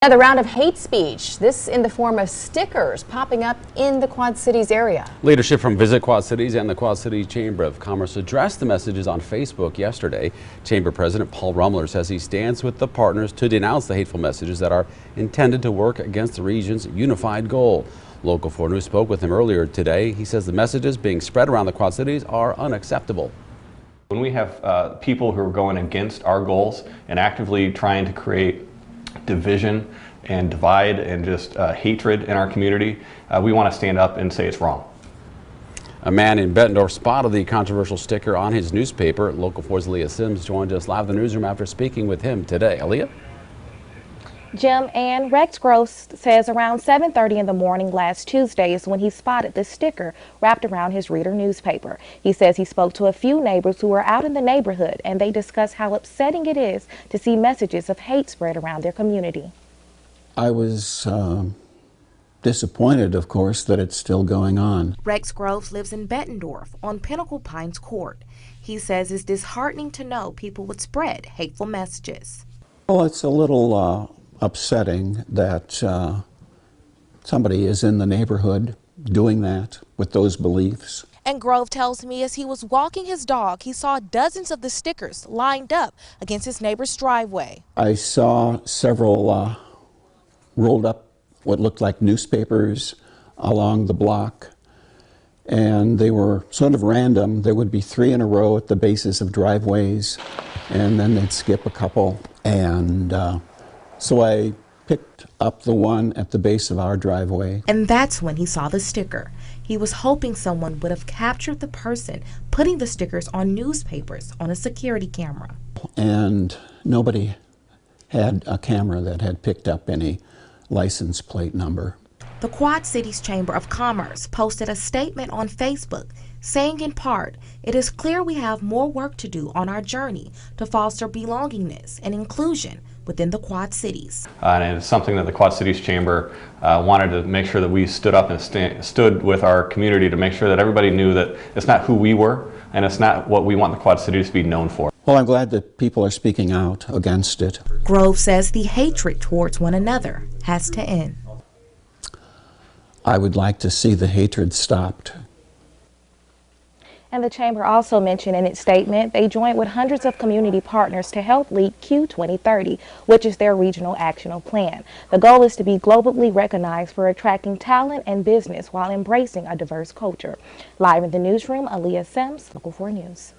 Another round of hate speech, this in the form of stickers popping up in the Quad Cities area. Leadership from Visit Quad Cities and the Quad Cities Chamber of Commerce addressed the messages on Facebook yesterday. Chamber President Paul Rumler says he stands with the partners to denounce the hateful messages that are intended to work against the region's unified goal. Local 4 News spoke with him earlier today. He says the messages being spread around the Quad Cities are unacceptable. When we have people who are going against our goals and actively trying to create division and divide and just hatred in our community, we want to stand up and say it's wrong. A man in Bettendorf spotted the controversial sticker on his newspaper. Local 4's Aaliyah Sims joined us live in the newsroom after speaking with him today. Aaliyah? Jim, and Rex Gross says around 7:30 in the morning last Tuesday is when he spotted the sticker wrapped around his Reader newspaper. He says he spoke to a few neighbors who were out in the neighborhood, and they discussed how upsetting it is to see messages of hate spread around their community. I was disappointed, of course, that it's still going on. Rex Groves lives in Bettendorf on Pinnacle Pines Court. He says it's disheartening to know people would spread hateful messages. Well, it's a little upsetting that somebody is in the neighborhood doing that with those beliefs. And Grove tells me as he was walking his dog, he saw dozens of the stickers lined up against his neighbor's driveway. I saw several rolled up what looked like newspapers along the block, and they were sort of random. There would be 3 in a row at the bases of driveways, and then they'd skip a couple. And so I picked up the one at the base of our driveway. And that's when he saw the sticker. He was hoping someone would have captured the person putting the stickers on newspapers on a security camera. And nobody had a camera that had picked up any license plate number. The Quad Cities Chamber of Commerce posted a statement on Facebook saying in part, "It is clear we have more work to do on our journey to foster belongingness and inclusion within the Quad Cities." And it's something that the Quad Cities Chamber wanted to make sure that we stood up and stood with our community to make sure that everybody knew that it's not who we were and it's not what we want the Quad Cities to be known for. Well, I'm glad that people are speaking out against it. Grove says the hatred towards one another has to end. I would like to see the hatred stopped. And the Chamber also mentioned in its statement they joined with hundreds of community partners to help lead Q 2030, which is their regional actional plan. The goal is to be globally recognized for attracting talent and business while embracing a diverse culture. Live in the newsroom, Aaliyah Sims, Local 4 News.